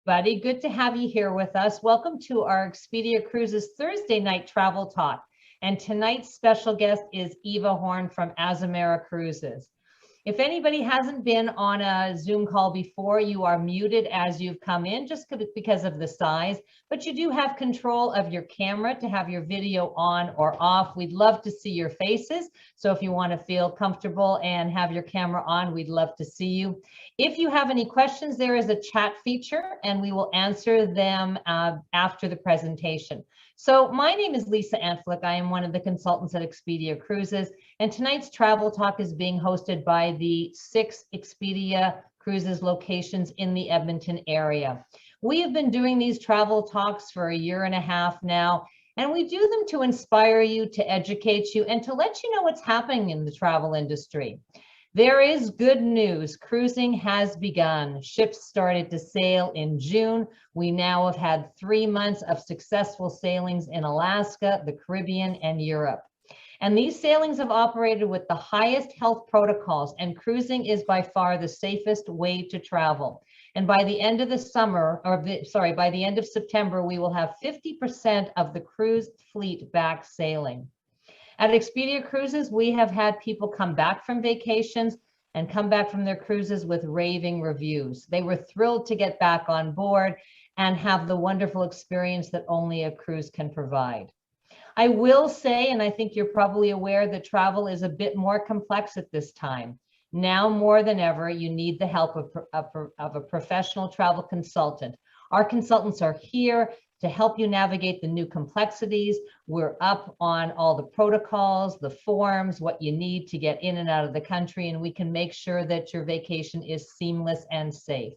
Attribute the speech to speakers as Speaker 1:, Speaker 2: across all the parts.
Speaker 1: everybody. Good to have you here with us. Welcome to our Expedia Cruises Thursday night travel talk. And tonight's special guest is Eva Horn from Azamara Cruises. If anybody hasn't been on a Zoom call before, you are muted as you've come in just because of the size, but you do have control of your camera to have your video on or off. We'd love to see your faces. So if you want to feel comfortable and have your camera on, we'd love to see you. If you have any questions, there is a chat feature and we will answer them after the presentation. So my name is Lisa Antflick. I am one of the consultants at Expedia Cruises, and tonight's travel talk is being hosted by the 6 Expedia Cruises locations in the Edmonton area. We have been doing these travel talks for 1.5 years now, and we do them to inspire you, to educate you, and to let you know what's happening in the travel industry. There is good news. Cruising has begun. Ships started to sail in June. We now have had 3 months of successful sailings in Alaska, the Caribbean, and Europe. And these sailings have operated with the highest health protocols, and cruising is by far the safest way to travel. And by the end of the summer, by the end of September, we will have 50% of the cruise fleet back sailing. At Expedia Cruises, we have had people come back from vacations and come back from their cruises with raving reviews. They were thrilled to get back on board and have the wonderful experience that only a cruise can provide. I will say, and I think you're probably aware, that travel is a bit more complex at this time. Now more than ever, you need the help of a professional travel consultant. Our consultants are here to help you navigate the new complexities. We're up on all the protocols, the forms, what you need to get in and out of the country, and we can make sure that your vacation is seamless and safe.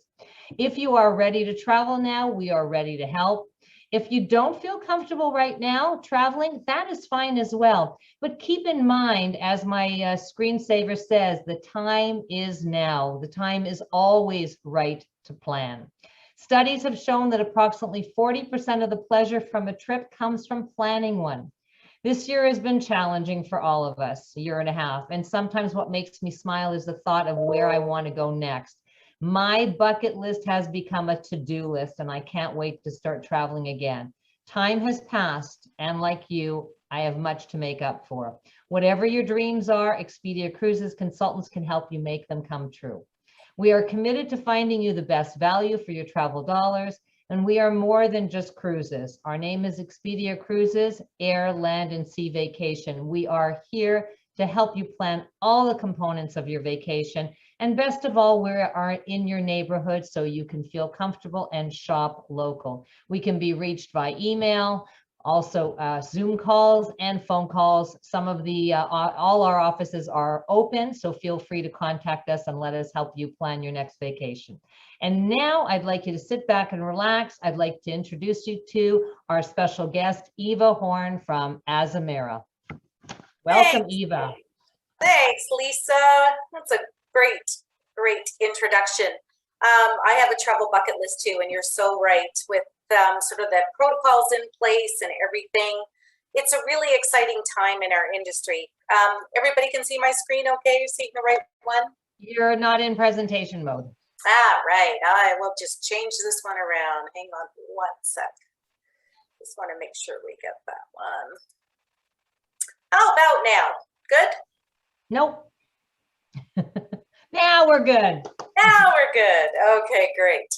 Speaker 1: If you are ready to travel now, we are ready to help. If you don't feel comfortable right now traveling, that is fine as well. But keep in mind, as my screensaver says, the time is now. The time is always right to plan. Studies have shown that approximately 40% of the pleasure from a trip comes from planning one. This year has been challenging for all of us, 1.5 years, and sometimes what makes me smile is the thought of where I want to go next. My bucket list has become a to-do list, and I can't wait to start traveling again. Time has passed, and like you, I have much to make up for. Whatever your dreams are, Expedia Cruises consultants can help you make them come true. We are committed to finding you the best value for your travel dollars, and we are more than just cruises. Our name is Expedia Cruises, Air, Land, and Sea Vacation. We are here to help you plan all the components of your vacation, and best of all, we are in your neighborhood so you can feel comfortable and shop local. We can be reached by email, also Zoom calls and phone calls. Some of the, all our offices are open, so feel free to contact us and let us help you plan your next vacation. And now I'd like you to sit back and relax. I'd like to introduce you to our special guest, Eva Horn from Azamara. Welcome,
Speaker 2: Thanks.
Speaker 1: Eva.
Speaker 2: Thanks, Lisa. That's a great introduction. I have a travel bucket list too, and you're so right with sort of the protocols in place and everything. It's a really exciting time in our industry. Everybody can see my screen okay? You're seeing the right one?
Speaker 1: You're not in presentation mode.
Speaker 2: Ah, right. I will just change this one around. Hang on one sec. Just want to make sure we get that one. How about now? Good?
Speaker 1: Nope. Now we're good.
Speaker 2: Now we're good. Okay, great.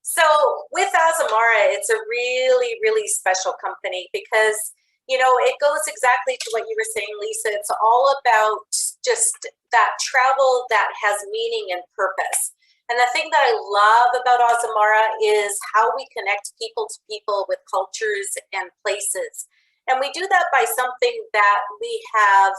Speaker 2: So with Azamara, it's a really special company because, you know, it goes exactly to what you were saying, Lisa. It's all about just that travel that has meaning and purpose. And the thing that I love about Azamara is how we connect people to people with cultures and places. And we do that by something that we have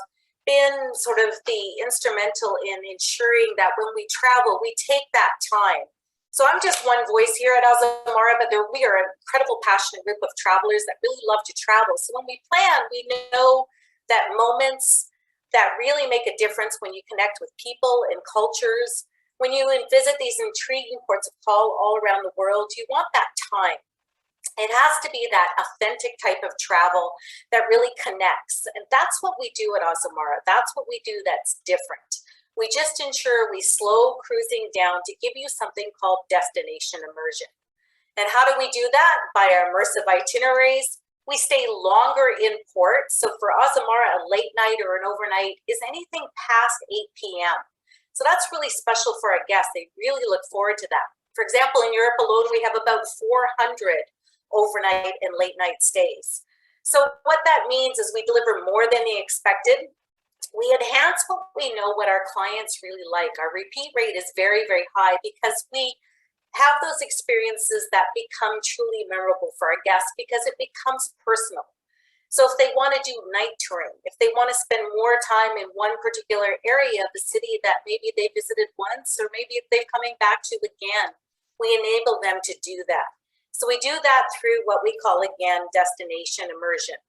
Speaker 2: been sort of the instrumental in ensuring that when we travel, we take that time. So I'm just one voice here at Azamara, but we are an incredible, passionate group of travelers that really love to travel. So when we plan, we know that moments that really make a difference when you connect with people and cultures, when you visit these intriguing ports of call all around the world, you want that time. It has to be that authentic type of travel that really connects. And that's what we do at Azamara. That's what we do that's different. We just ensure we slow cruising down to give you something called destination immersion. And how do we do that? By our immersive itineraries. We stay longer in port. So for Azamara, a late night or an overnight is anything past 8 p.m. So that's really special for our guests. They really look forward to that. For example, in Europe alone, we have about 400 overnight and late night stays. So what that means is we deliver more than they expected. We enhance what our clients really like. Our repeat rate is very, very high because we have those experiences that become truly memorable for our guests because it becomes personal. So if they want to do night touring, if they want to spend more time in one particular area of the city that maybe they visited once, or maybe if they're coming back to again, we enable them to do that. So we do that through what we call, again, destination immersion.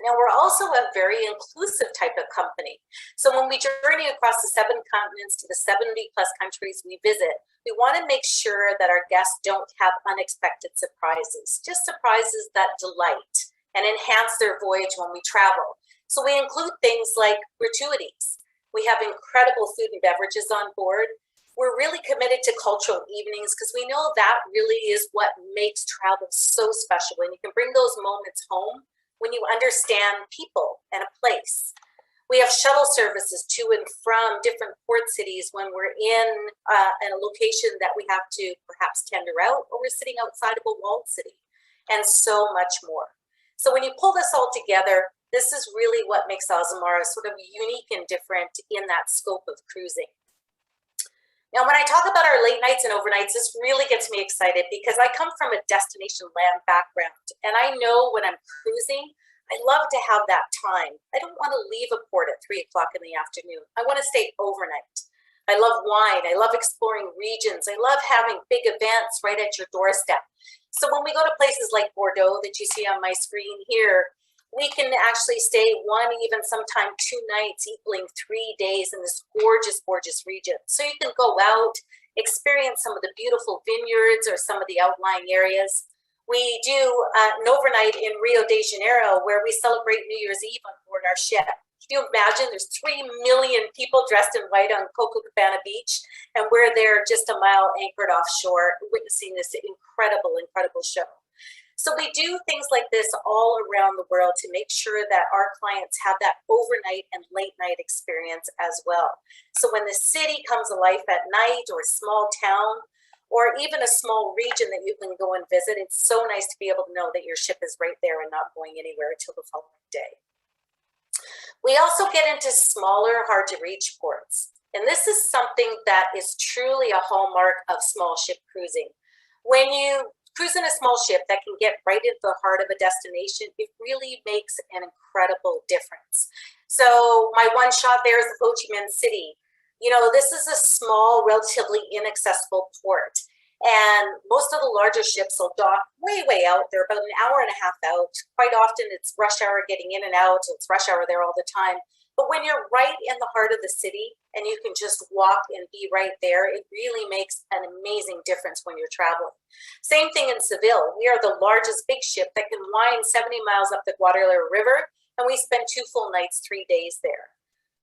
Speaker 2: Now, we're also a very inclusive type of company. So when we journey across the 7 continents to the 70 plus countries we visit, we want to make sure that our guests don't have unexpected surprises, just surprises that delight and enhance their voyage when we travel. So we include things like gratuities. We have incredible food and beverages on board. We're really committed to cultural evenings because we know that really is what makes travel so special. When you can bring those moments home, when you understand people and a place. We have shuttle services to and from different port cities when we're in a location that we have to perhaps tender out, or we're sitting outside of a walled city, and so much more. So when you pull this all together, this is really what makes Azamara sort of unique and different in that scope of cruising. Now, when I talk about our late nights and overnights, this really gets me excited because I come from a destination land background. And I know when I'm cruising, I love to have that time. I don't want to leave a port at 3 o'clock in the afternoon. I want to stay overnight. I love wine. I love exploring regions. I love having big events right at your doorstep. So when we go to places like Bordeaux that you see on my screen here, we can actually stay 1, even sometime 2 nights, equaling 3 days in this gorgeous, gorgeous region. So you can go out, experience some of the beautiful vineyards or some of the outlying areas. We do an overnight in Rio De Janeiro where we celebrate New Year's Eve on board our ship. Can you imagine? There's 3 million people dressed in white on Copacabana Beach, and we're there just a mile anchored offshore, witnessing this incredible, incredible show. So we do things like this all around the world to make sure that our clients have that overnight and late night experience as well. So when the city comes alive at night, or a small town, or even a small region that you can go and visit, it's so nice to be able to know that your ship is right there and not going anywhere until the following day. We also get into smaller, hard to reach ports. And this is something that is truly a hallmark of small ship cruising. When you cruise in a small ship that can get right into the heart of a destination, it really makes an incredible difference. So my one shot there is the Ho Chi Minh City. You know, this is a small, relatively inaccessible port. And most of the larger ships will dock way, way out. They're about an hour and a half out. Quite often it's rush hour getting in and out. It's rush hour there all the time. But when you're right in the heart of the city and you can just walk and be right there, it really makes an amazing difference when you're traveling. Same thing in Seville. We are the largest big ship that can wind 70 miles up the Guadalquivir River, and we spend 2 full nights, 3 days there.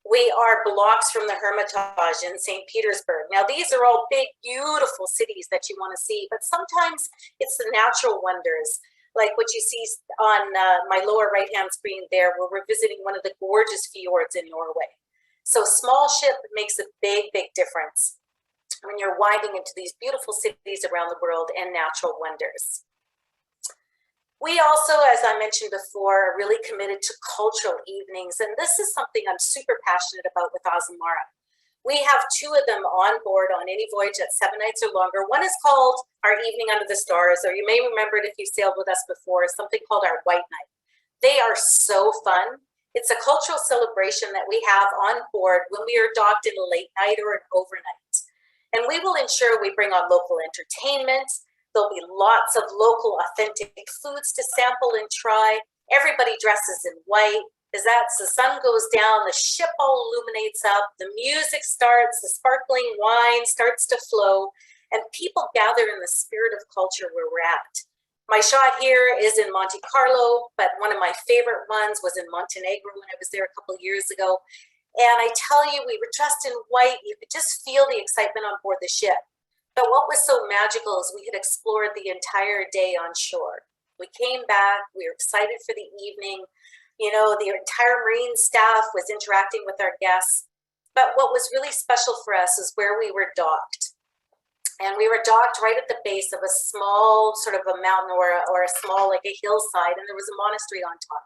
Speaker 2: We are blocks from the Hermitage in St. Petersburg. Now, these are all big, beautiful cities that you want to see, but sometimes it's the natural wonders, like what you see on my lower right-hand screen there, where we're visiting one of the gorgeous fjords in Norway. So small ship makes a big, big difference when you're winding into these beautiful cities around the world and natural wonders. We also, as I mentioned before, are really committed to cultural evenings, and this is something I'm super passionate about with Azamara. We have 2 of them on board on any voyage that's 7 nights or longer. One is called our Evening Under the Stars, or you may remember it if you sailed with us before, something called our White Night. They are so fun. It's a cultural celebration that we have on board when we are docked in a late night or an overnight. And we will ensure we bring on local entertainment. There'll be lots of local authentic foods to sample and try. Everybody dresses in white. As the sun goes down, the ship all illuminates up, the music starts, the sparkling wine starts to flow, and people gather in the spirit of culture where we're at. My shot here is in Monte Carlo, but one of my favorite ones was in Montenegro when I was there a couple of years ago. And I tell you, we were dressed in white. You could just feel the excitement on board the ship. But what was so magical is we had explored the entire day on shore. We came back, we were excited for the evening. You know, the entire Marine staff was interacting with our guests. But what was really special for us is where we were docked. And we were docked right at the base of a small sort of a mountain or a small, like a hillside, and there was a monastery on top.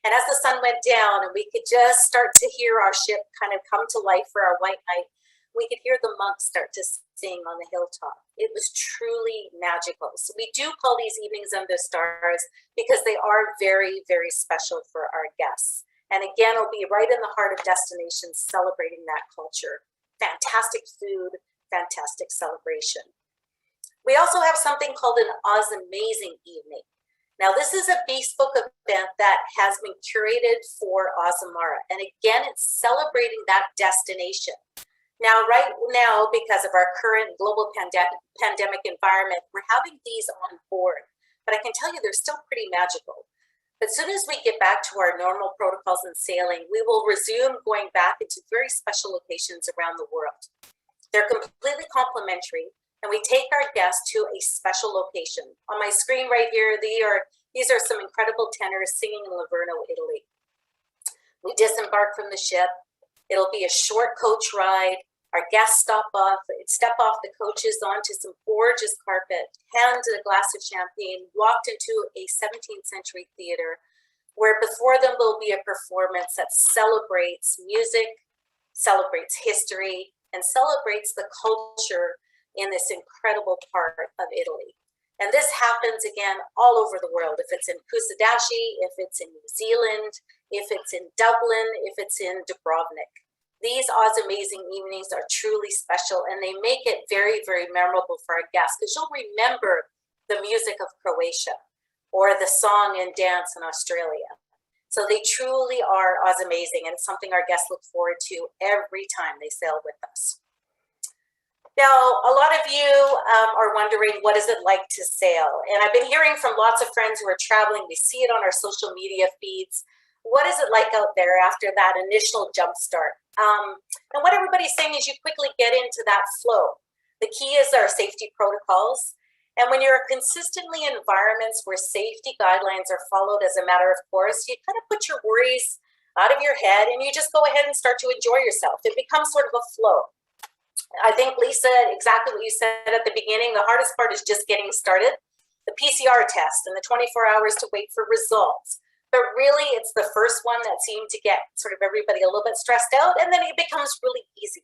Speaker 2: And as the sun went down and we could just start to hear our ship kind of come to life for our white night, we could hear the monks start to sing on the hilltop. It was truly magical. So we do call these evenings under the stars because they are very, very special for our guests. And again, it'll be right in the heart of destinations celebrating that culture. Fantastic food, fantastic celebration. We also have something called an Azamazing evening. Now, this is a bespoke event that has been curated for Azamara. And again, it's celebrating that destination. Now, right now, because of our current global pandemic environment, we're having these on board. But I can tell you they're still pretty magical. As soon as we get back to our normal protocols in sailing, we will resume going back into very special locations around the world. They're completely complimentary, and we take our guests to a special location. On my screen right here, these are some incredible tenors singing in Livorno, Italy. We disembark from the ship. It'll be a short coach ride. Our guests step off the coaches onto some gorgeous carpet, hand a glass of champagne, walked into a 17th century theater where before them will be a performance that celebrates music, celebrates history, and celebrates the culture in this incredible part of Italy. And this happens again all over the world. If it's in Kusadasi, if it's in New Zealand, if it's in Dublin, if it's in Dubrovnik. These Azamazing evenings are truly special, and they make it very, very memorable for our guests because you'll remember the music of Croatia or the song and dance in Australia. So they truly are Azamazing, and it's something our guests look forward to every time they sail with us. Now, a lot of you are wondering, what is it like to sail? And I've been hearing from lots of friends who are traveling. We see it on our social media feeds. What is it like out there after that initial jump start? And what everybody's saying is you quickly get into that flow. The key is our safety protocols. And when you're consistently in environments where safety guidelines are followed as a matter of course, you kind of put your worries out of your head and you just go ahead and start to enjoy yourself. It becomes sort of a flow. I think, Lisa, exactly what you said at the beginning, the hardest part is just getting started. The PCR test and the 24 hours to wait for results. But really, it's the first one that seemed to get sort of everybody a little bit stressed out, and then it becomes really easy.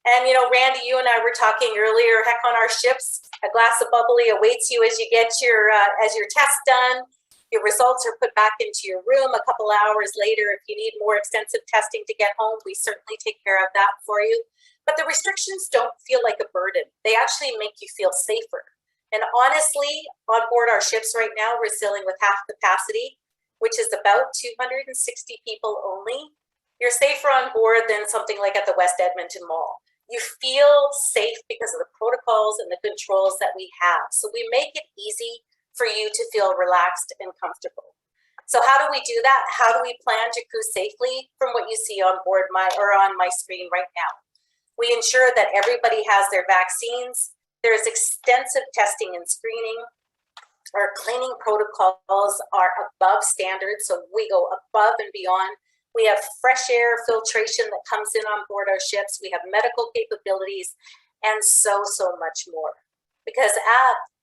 Speaker 2: And, you know, Randy, you and I were talking earlier, heck, on our ships, a glass of bubbly awaits you as you get your test done. Your results are put back into your room a couple hours later. If you need more extensive testing to get home, we certainly take care of that for you. But the restrictions don't feel like a burden. They actually make you feel safer. And honestly, on board our ships right now, we're sailing with half capacity, which is about 260 people only. You're safer on board than something like at the West Edmonton Mall. You feel safe because of the protocols and the controls that we have. So we make it easy for you to feel relaxed and comfortable. So how do we do that? How do we plan to cruise safely? From what you see on board on my screen right now. We ensure that everybody has their vaccines. There's extensive testing and screening. Our cleaning protocols are above standard, so we go above and beyond. We have fresh air filtration that comes in on board our ships. We have medical capabilities and so much more. Because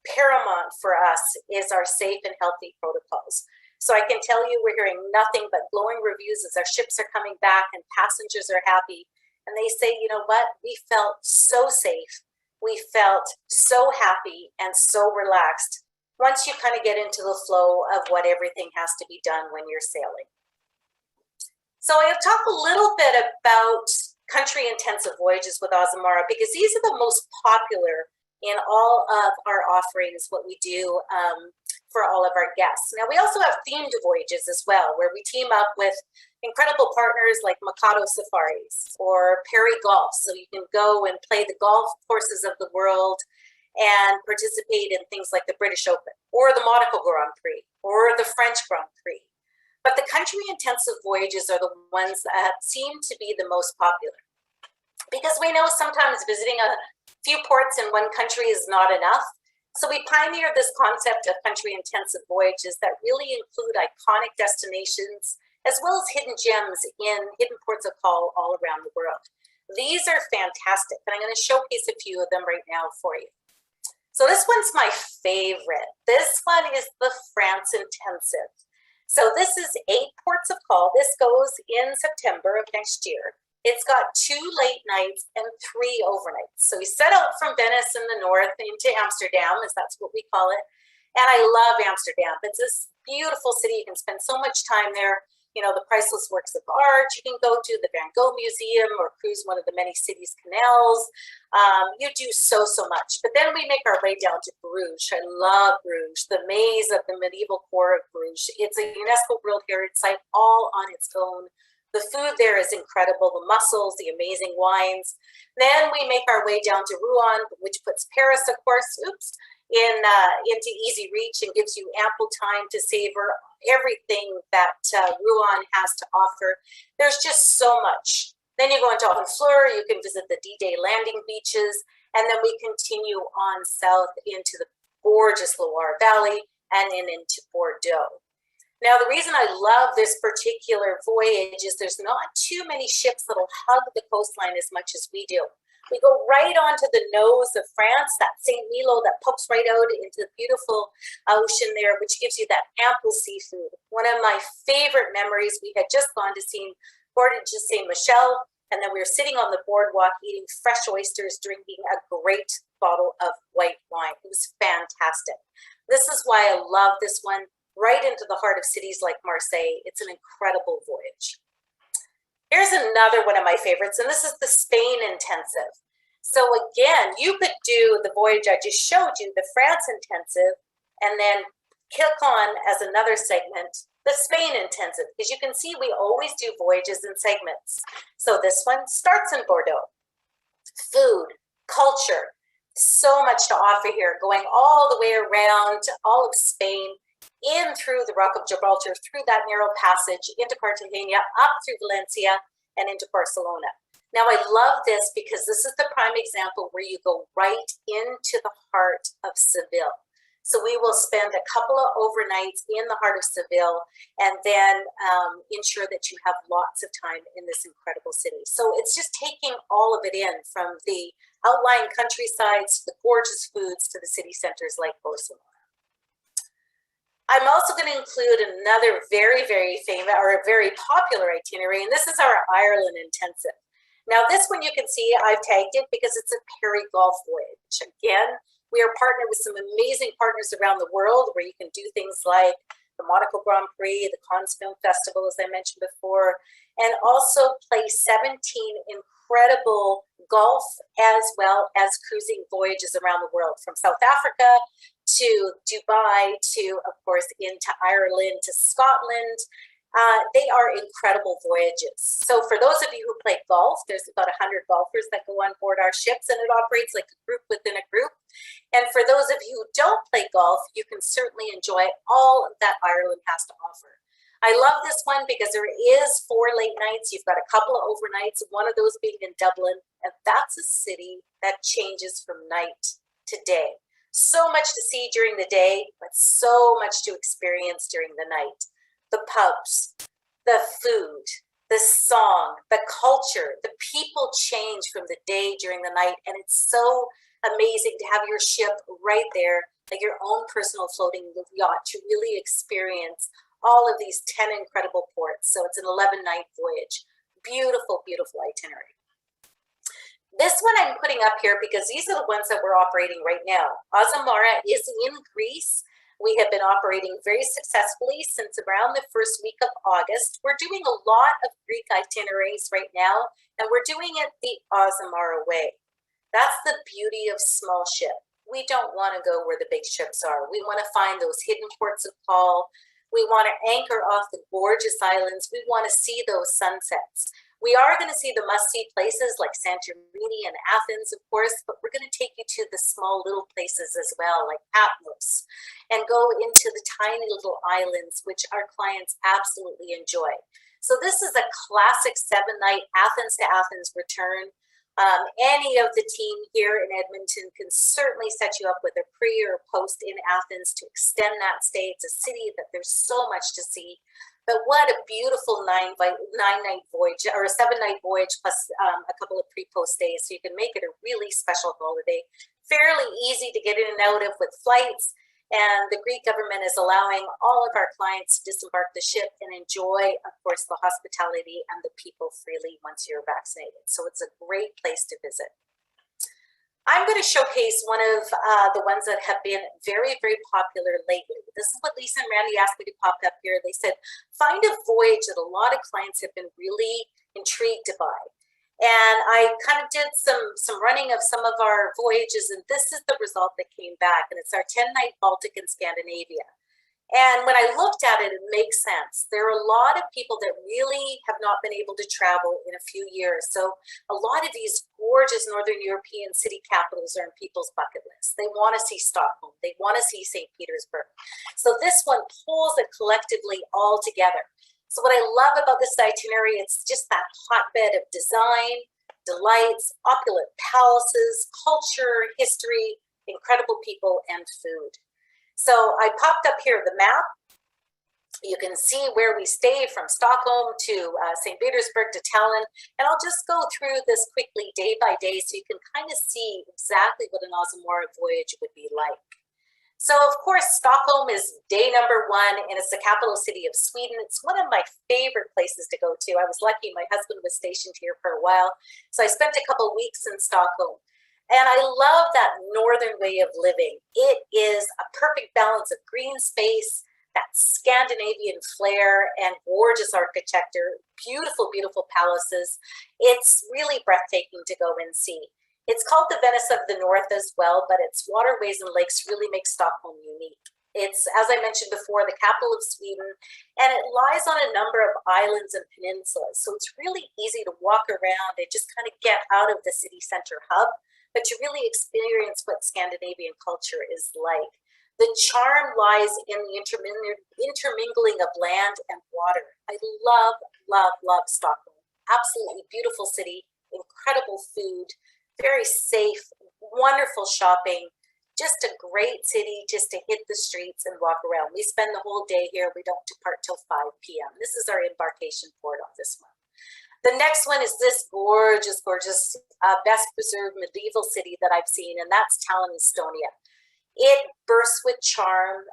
Speaker 2: paramount for us is our safe and healthy protocols. So I can tell you we're hearing nothing but glowing reviews as our ships are coming back and passengers are happy. And they say, you know what, we felt so safe. We felt so happy and so relaxed once you kind of get into the flow of what everything has to be done when you're sailing. So I'll talk a little bit about country intensive voyages with Azamara because these are the most popular in all of our offerings, what we do for all of our guests. Now we also have themed voyages as well, where we team up with incredible partners like Mikado Safaris or Perry Golf. So you can go and play the golf courses of the world and participate in things like the British Open or the Monaco Grand Prix or the French Grand Prix. But the country intensive voyages are the ones that seem to be the most popular because we know sometimes visiting a Few ports in one country is not enough. So we pioneered this concept of country intensive voyages that really include iconic destinations as well as hidden gems in hidden ports of call all around the world. These are fantastic, and I'm going to showcase a few of them right now for you. So this one's my favorite. This one is the France Intensive. So this is 8 ports of call. This goes in September of next year. It's got 2 late nights and 3 overnights. So we set out from Venice in the north into Amsterdam, as that's what we call it. And I love Amsterdam. It's this beautiful city. You can spend so much time there. You know, the priceless works of art. You can go to the Van Gogh Museum or cruise one of the many city's canals. You do so much. But then we make our way down to Bruges. I love Bruges, the maze of the medieval core of Bruges. It's a UNESCO World Heritage Site all on its own. The food there is incredible, the mussels, the amazing wines. Then we make our way down to Rouen, which puts Paris, of course, into easy reach and gives you ample time to savor everything that Rouen has to offer. There's just so much. Then you go into Honfleur, you can visit the D-Day landing beaches, and then we continue on south into the gorgeous Loire Valley and into Bordeaux. Now, the reason I love this particular voyage is there's not too many ships that'll hug the coastline as much as we do. We go right onto the nose of France, that St. Milo that pokes right out into the beautiful ocean there, which gives you that ample seafood. One of my favorite memories, we had just gone to see Voyages de Saint Michel, and then we were sitting on the boardwalk eating fresh oysters, drinking a great bottle of white wine. It was fantastic. This is why I love this one. Right into the heart of cities like Marseille. It's an incredible voyage. Here's another one of my favorites, and this is the Spain Intensive. So again, you could do the voyage I just showed you, the France Intensive, and then kick on as another segment, the Spain Intensive, because you can see we always do voyages in segments. So this one starts in Bordeaux. Food, culture, so much to offer here, going all the way around all of Spain, in through the Rock of Gibraltar, through that narrow passage, into Cartagena, up through Valencia, and into Barcelona. Now, I love this because this is the prime example where you go right into the heart of Seville. So we will spend a couple of overnights in the heart of Seville and then ensure that you have lots of time in this incredible city. So it's just taking all of it in, from the outlying countrysides to the gorgeous foods to the city centers like Barcelona. I'm also going to include another very famous or a very popular itinerary, and this is our Ireland Intensive. Now, this one you can see I've tagged it because it's a peri-golf voyage. Again, we are partnered with some amazing partners around the world where you can do things like the Monaco Grand Prix, the Cannes Film Festival, as I mentioned before, and also play 17 incredible golf as well as cruising voyages around the world, from South Africa to Dubai to, of course, into Ireland to Scotland. They are incredible voyages. So for those of you who play golf, there's about 100 golfers that go on board our ships, and it operates like a group within a group. And for those of you who don't play golf, you can certainly enjoy all that Ireland has to offer. I love this one because there is 4 late nights. You've got a couple of overnights, one of those being in Dublin, and that's a city that changes from night to day. So much to see during the day, but so much to experience during the night. The pubs, the food, the song, the culture, the people change from the day during the night, and it's so amazing to have your ship right there, like your own personal floating yacht, to really experience all of these 10 incredible ports. So it's an 11-night voyage. Beautiful itinerary. This one I'm putting up here because these are the ones that we're operating right now. Azamara is in Greece. We have been operating very successfully since around the first week of August. We're doing a lot of Greek itineraries right now, and we're doing it the Azamara way. That's the beauty of small ship. We don't want to go where the big ships are. We want to find those hidden ports of call. We want to anchor off the gorgeous islands. We want to see those sunsets. We are going to see the must-see places like Santorini and Athens, of course, but we're going to take you to the small little places as well, like Patmos, and go into the tiny little islands, which our clients absolutely enjoy. So this is a classic 7-night Athens to Athens return. Any of the team here in Edmonton can certainly set you up with a pre or post in Athens to extend that stay. It's a city that there's so much to see. But what a beautiful nine-night voyage, or a 7-night voyage plus a couple of pre-post days. So you can make it a really special holiday. Fairly easy to get in and out of with flights. And the Greek government is allowing all of our clients to disembark the ship and enjoy, of course, the hospitality and the people freely once you're vaccinated. So it's a great place to visit. I'm going to showcase one of the ones that have been very, very popular lately. This is what Lisa and Randy asked me to pop up here. They said, find a voyage that a lot of clients have been really intrigued by. And I kind of did some running of some of our voyages, and this is the result that came back. And it's our 10-night Baltic and Scandinavia. And when I looked at it, it makes sense. There are a lot of people that really have not been able to travel in a few years. So a lot of these gorgeous Northern European city capitals are in people's bucket list. They want to see Stockholm. They want to see St. Petersburg. So this one pulls it collectively all together. So what I love about this itinerary, it's just that hotbed of design, delights, opulent palaces, culture, history, incredible people, and food. So I popped up here the map. You can see where we stay from Stockholm to St. Petersburg to Talon. And I'll just go through this quickly day by day so you can kind of see exactly what an Azamara voyage would be like. So of course, Stockholm is day number 1, and it's the capital city of Sweden. It's one of my favorite places to go to. I was lucky, my husband was stationed here for a while. So I spent a couple of weeks in Stockholm. And I love that northern way of living. It is a perfect balance of green space, that Scandinavian flair, and gorgeous architecture, beautiful, beautiful palaces. It's really breathtaking to go and see. It's called the Venice of the North as well, but its waterways and lakes really make Stockholm unique. It's, as I mentioned before, the capital of Sweden, and it lies on a number of islands and peninsulas. So it's really easy to walk around and just kind of get out of the city center hub, but to really experience what Scandinavian culture is like. The charm lies in the intermingling of land and water. I love, love, love Stockholm. Absolutely beautiful city, incredible food, very safe, wonderful shopping, just a great city just to hit the streets and walk around. We spend the whole day here. We don't depart till 5 p.m. This is our embarkation port on this one. The next one is this gorgeous, gorgeous, best preserved medieval city that I've seen, and that's Talon Estonia. It bursts with charm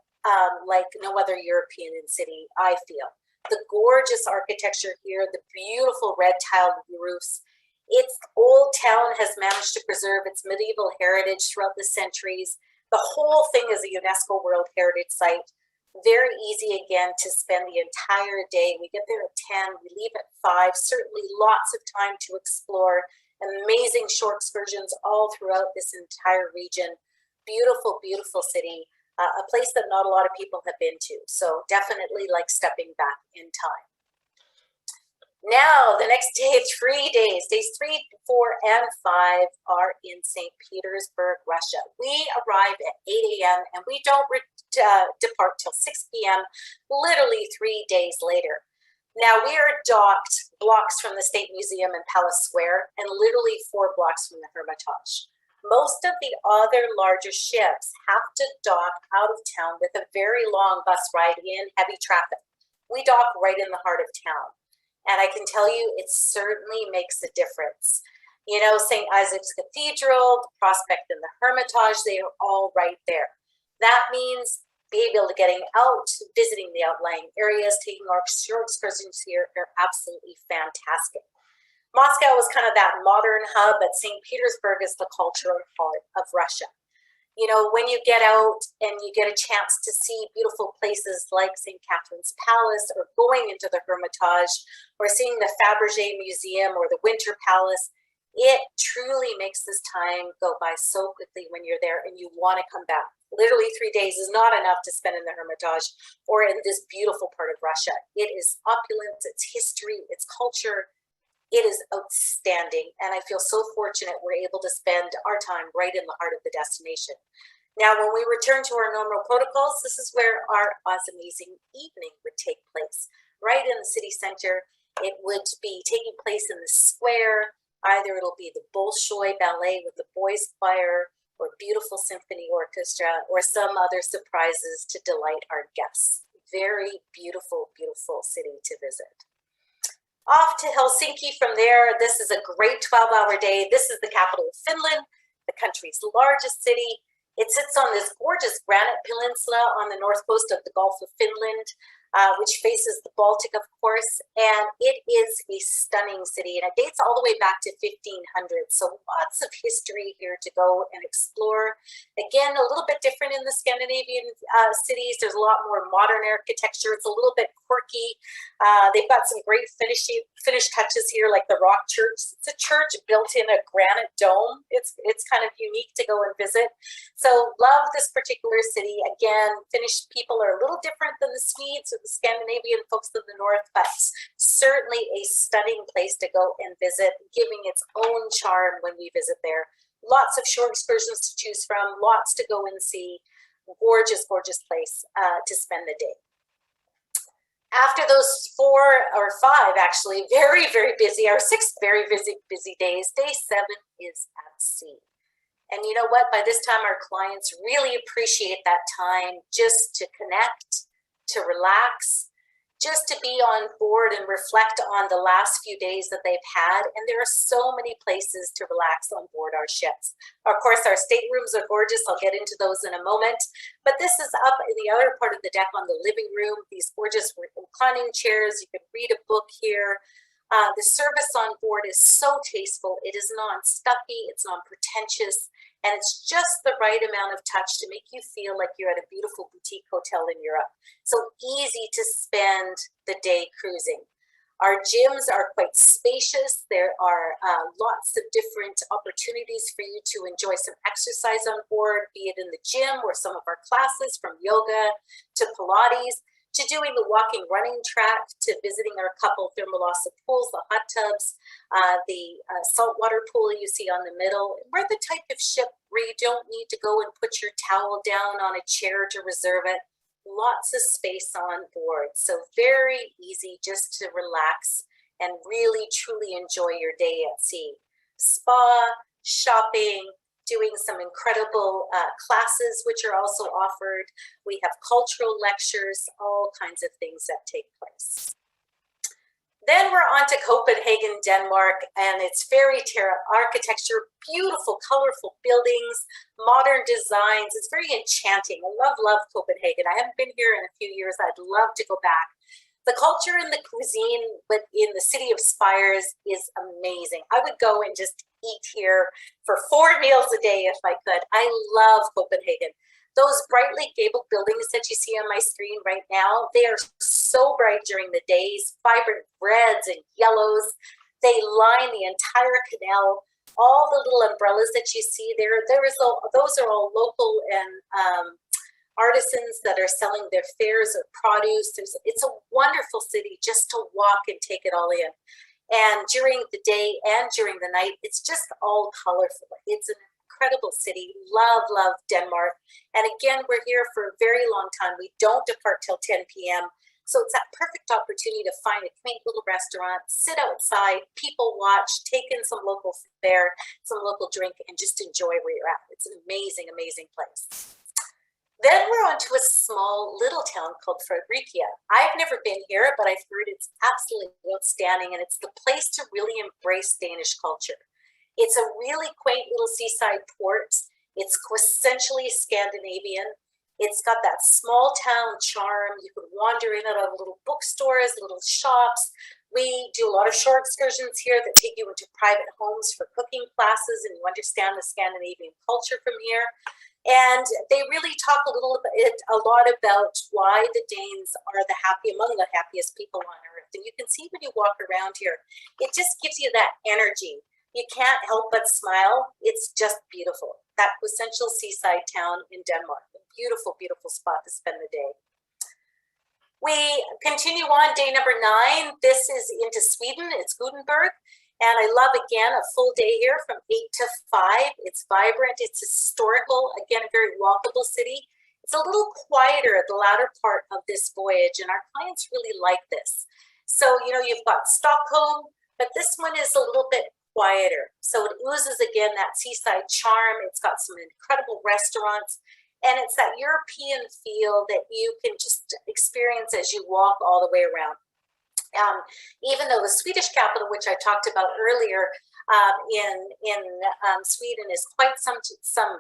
Speaker 2: like no other European city, I feel. The gorgeous architecture here, the beautiful red tiled roofs. Its old town has managed to preserve its medieval heritage throughout the centuries. The whole thing is a UNESCO World Heritage Site. Very easy again to spend the entire day. We get there at 10, we leave at 5, certainly lots of time to explore. Amazing short excursions all throughout this entire region. Beautiful, beautiful city, a place that not a lot of people have been to. So definitely like stepping back in time. Now, the next day, 3 days, days 3, 4, and 5 are in St. Petersburg, Russia. We arrive at 8 a.m. and we don't depart till 6 p.m., literally 3 days later. Now, we are docked blocks from the State Museum and Palace Square and literally 4 blocks from the Hermitage. Most of the other larger ships have to dock out of town with a very long bus ride in heavy traffic. We dock right in the heart of town. And I can tell you, it certainly makes a difference. You know, St. Isaac's Cathedral, the Prospect and the Hermitage, they are all right there. That means being able to getting out, visiting the outlying areas, taking our short excursions here are absolutely fantastic. Moscow is kind of that modern hub, but St. Petersburg is the cultural heart of Russia. You know, when you get out and you get a chance to see beautiful places like St. Catherine's Palace or going into the Hermitage or seeing the Fabergé Museum or the Winter Palace, it truly makes this time go by so quickly when you're there and you want to come back. Literally 3 days is not enough to spend in the Hermitage or in this beautiful part of Russia. It is opulent, its history, its culture. It is outstanding, and I feel so fortunate we're able to spend our time right in the heart of the destination. Now, when we return to our normal protocols, this is where our amazing evening would take place. Right in the city center, it would be taking place in the square. Either it'll be the Bolshoi Ballet with the boys choir, or beautiful symphony orchestra, or some other surprises to delight our guests. Very beautiful, beautiful city to visit. Off to Helsinki from there. This is a great 12-hour day. This is the capital of Finland, the country's largest city. It sits on this gorgeous granite peninsula on the north coast of the Gulf of Finland, which faces the Baltic, of course, and it is a stunning city, and it dates all the way back to 1500, so lots of history here to go and explore. Again, a little bit different in the Scandinavian cities. There's a lot more modern architecture. It's a little bit quirky. They've got some great finish touches here, like the Rock Church. It's a church built in a granite dome. It's kind of unique to go and visit. So love this particular city. Again, Finnish people are a little different than the Swedes or the Scandinavian folks in the north, but certainly a stunning place to go and visit, giving its own charm when we visit there. Lots of short excursions to choose from, lots to go and see. Gorgeous, gorgeous place to spend the day. After those 4 or 5, actually, very, very busy, our 6 very busy days, day 7 is at sea. And you know what? By this time, our clients really appreciate that time just to connect, to relax, just to be on board and reflect on the last few days that they've had. And there are so many places to relax on board our ships. Of course, our staterooms are gorgeous. I'll get into those in a moment. But this is up in the other part of the deck on the living room, these gorgeous reclining chairs. You can read a book here. The service on board is so tasteful. It is non-stuffy, it's non-pretentious, and it's just the right amount of touch to make you feel like you're at a beautiful boutique hotel in Europe. So easy to spend the day cruising. Our gyms are quite spacious. There are lots of different opportunities for you to enjoy some exercise on board, be it in the gym or some of our classes, from yoga to Pilates, to doing the walking running track, to visiting our couple thermalosa pools, the hot tubs, the saltwater pool you see on the middle. We're the type of ship where you don't need to go and put your towel down on a chair to reserve it. Lots of space on board. So very easy just to relax and really truly enjoy your day at sea. Spa, shopping, doing some incredible classes, which are also offered. We have cultural lectures, all kinds of things that take place. Then we're on to Copenhagen, Denmark, and its fairy tale architecture, beautiful, colorful buildings, modern designs. It's very enchanting. I love Copenhagen. I haven't been here in a few years. I'd love to go back. The culture and the cuisine in the city of spires is amazing. I would go and just eat here for 4 meals a day if I could. I love Copenhagen. Those brightly gabled buildings that you see on my screen right now, they are so bright during the days, vibrant reds and yellows. They line the entire canal. All the little umbrellas that you see there, those are all local and artisans that are selling their fairs or produce. It's a wonderful city just to walk and take it all in. And during the day and during the night, it's just all colorful. It's an incredible city. Love Denmark. And again, we're here for a very long time. We don't depart till 10 p.m. So it's that perfect opportunity to find a quaint little restaurant, sit outside, people watch, take in some local fare, some local drink, and just enjoy where you're at. It's an amazing, amazing place. Then we're on to a small little town called Fredrikia. I've never been here, but I've heard it's absolutely outstanding, and it's the place to really embrace Danish culture. It's a really quaint little seaside port. It's quintessentially Scandinavian. It's got that small town charm. You can wander in and out of little bookstores, little shops. We do a lot of short excursions here that take you into private homes for cooking classes, and you understand the Scandinavian culture from here. And they really talk a lot about why the Danes are among the happiest people on earth. And you can see when you walk around here, it just gives you that energy. You can't help but smile. It's just beautiful. That quintessential seaside town in Denmark. A beautiful, beautiful spot to spend the day. We continue on day number 9. This is into Sweden. It's Gothenburg. And I love, again, a full day here from 8 to 5. It's vibrant, it's historical, again, a very walkable city. It's a little quieter at the latter part of this voyage, and our clients really like this. So, you've got Stockholm, but this one is a little bit quieter. So it oozes again that seaside charm. It's got some incredible restaurants, and it's that European feel that you can just experience as you walk all the way around. Even though the Swedish capital, which I talked about earlier, in Sweden is quite some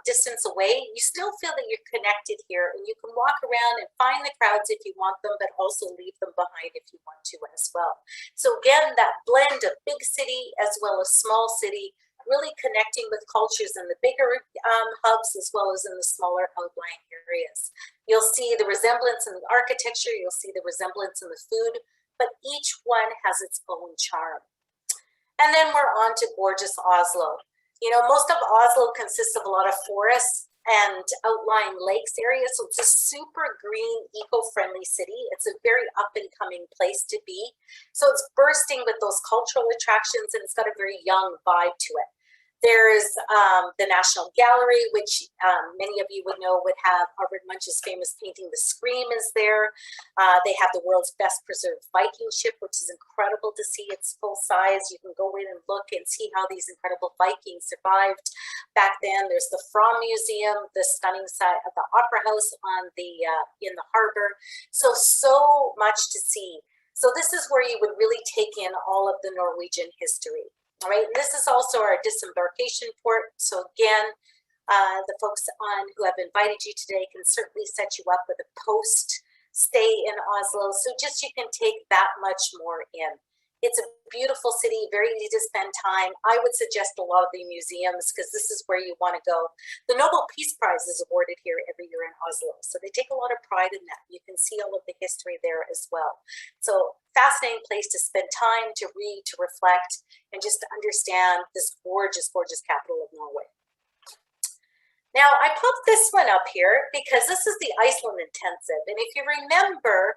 Speaker 2: distance away, you still feel that you're connected here, and you can walk around and find the crowds if you want them, but also leave them behind if you want to as well. So again, that blend of big city as well as small city, really connecting with cultures in the bigger hubs as well as in the smaller outlying areas. You'll see the resemblance in the architecture, you'll see the resemblance in the food, but each one has its own charm. And then we're on to gorgeous Oslo. You know, most of Oslo consists of a lot of forests and outlying lakes areas, so it's a super green, eco-friendly city. It's a very up-and-coming place to be. So it's bursting with those cultural attractions, and it's got a very young vibe to it. There's the National Gallery, which many of you would know would have Albert Munch's famous painting, The Scream, is there. They have the world's best preserved Viking ship, which is incredible to see. It's full size. You can go in and look and see how these incredible Vikings survived back then. There's the Fram Museum, the stunning site of the Opera House on the in the harbor. So much to see. So this is where you would really take in all of the Norwegian history. All right, and this is also our disembarkation port. So again, the folks who have invited you today can certainly set you up with a post stay in Oslo. So just you can take that much more in. It's a beautiful city, very easy to spend time. I would suggest a lot of the museums because this is where you want to go. The Nobel Peace Prize is awarded here every year in Oslo. So they take a lot of pride in that. You can see all of the history there as well. So fascinating place to spend time, to read, to reflect, and just to understand this gorgeous, gorgeous capital of Norway. Now, I popped this one up here because this is the Iceland Intensive. And if you remember,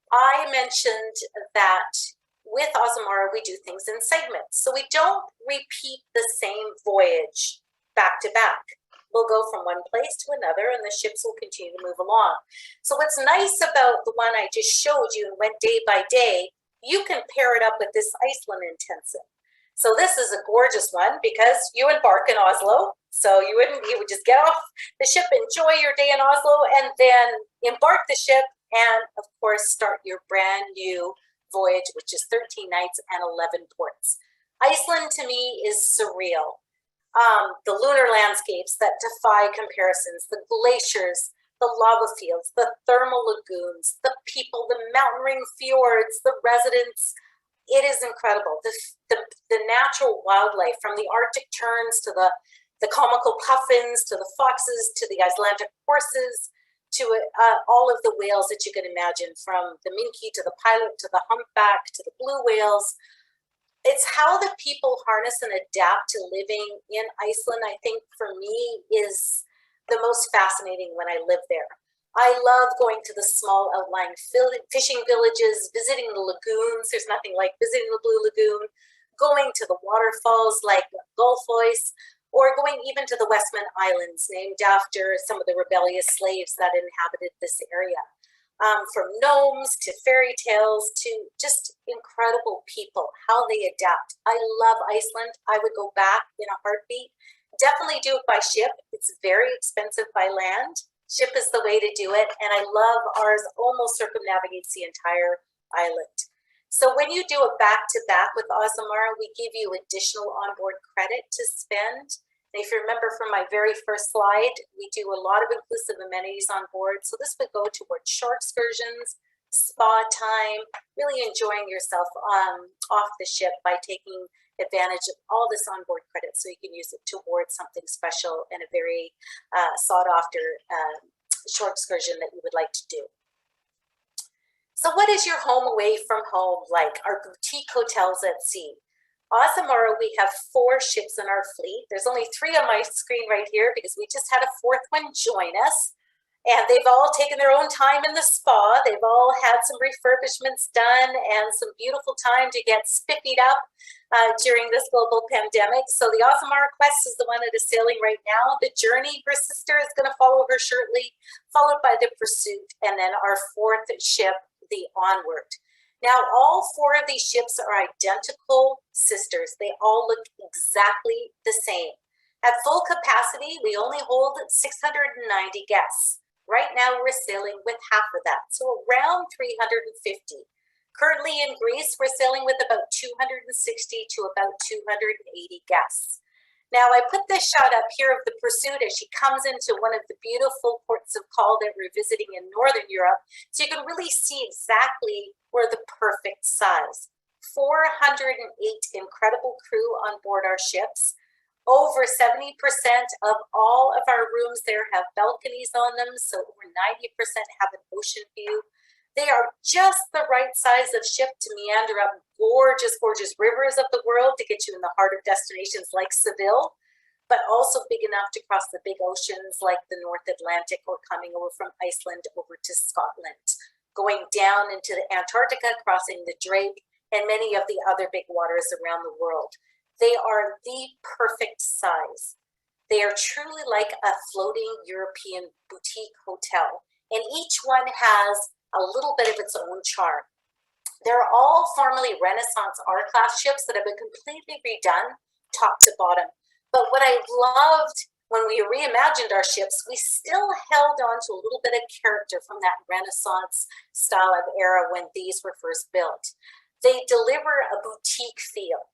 Speaker 2: I mentioned that with Azamara, we do things in segments. So we don't repeat the same voyage back to back. We'll go from one place to another, and the ships will continue to move along. So what's nice about the one I just showed you and went day by day, you can pair it up with this Iceland Intensive. So this is a gorgeous one because you embark in Oslo. So you would just get off the ship, enjoy your day in Oslo, and then embark the ship and, of course, start your brand new voyage, which is 13 nights and 11 ports. Iceland to me is surreal. The lunar landscapes that defy comparisons, the glaciers, the lava fields, the thermal lagoons, the people, the mountain ring fjords, the residents. It is incredible. The natural wildlife, from the Arctic terns to the comical puffins, to the foxes, to the Icelandic horses, to all of the whales that you can imagine, from the minke to the pilot to the humpback to the blue whales. It's how the people harness and adapt to living in Iceland, I think, for me, is the most fascinating when I live there. I love going to the small outlying fishing villages, visiting the lagoons. There's nothing like visiting the Blue Lagoon, going to the waterfalls like Gullfoss, or going even to the Westman Islands, named after some of the rebellious slaves that inhabited this area. From gnomes to fairy tales to just incredible people, how they adapt. I love Iceland. I would go back in a heartbeat. Definitely do it by ship. It's very expensive by land. Ship is the way to do it. And I love ours almost circumnavigates the entire island. So when you do it back to back with Azamara, we give you additional onboard credit to spend. And if you remember from my very first slide, we do a lot of inclusive amenities on board. So this would go towards shore excursions, spa time, really enjoying yourself off the ship by taking advantage of all this onboard credit so you can use it towards something special and a very sought after shore excursion that you would like to do. So what is your home away from home like? Our boutique hotels at sea. Azamara, we have 4 ships in our fleet. There's only 3 on my screen right here because we just had a 4th one join us. And they've all taken their own time in the spa. They've all had some refurbishments done and some beautiful time to get spiffied up during this global pandemic. So the Azamara Quest is the one that is sailing right now. The Journey, her sister, is going to follow her shortly, followed by the Pursuit, and then our 4th ship, the Onward. Now, all four of these ships are identical sisters. They all look exactly the same. At full capacity, we only hold 690 guests. Right now, we're sailing with half of that, so around 350. Currently in Greece, we're sailing with about 260 to about 280 guests. Now, I put this shot up here of the Pursuit as she comes into one of the beautiful ports of call that we're visiting in Northern Europe, so you can really see exactly where the perfect size. 408 incredible crew on board our ships. Over 70% of all of our rooms there have balconies on them, so over 90% have an ocean view. They are just the right size of ship to meander up gorgeous, gorgeous rivers of the world to get you in the heart of destinations like Seville, but also big enough to cross the big oceans like the North Atlantic, or coming over from Iceland over to Scotland, going down into the Antarctica, crossing the Drake, and many of the other big waters around the world. They are the perfect size. They are truly like a floating European boutique hotel, and each one has a little bit of its own charm. They're all formerly Renaissance R-class ships that have been completely redone top to bottom. But what I loved when we reimagined our ships, we still held on to a little bit of character from that Renaissance style of era when these were first built. They deliver a boutique feel,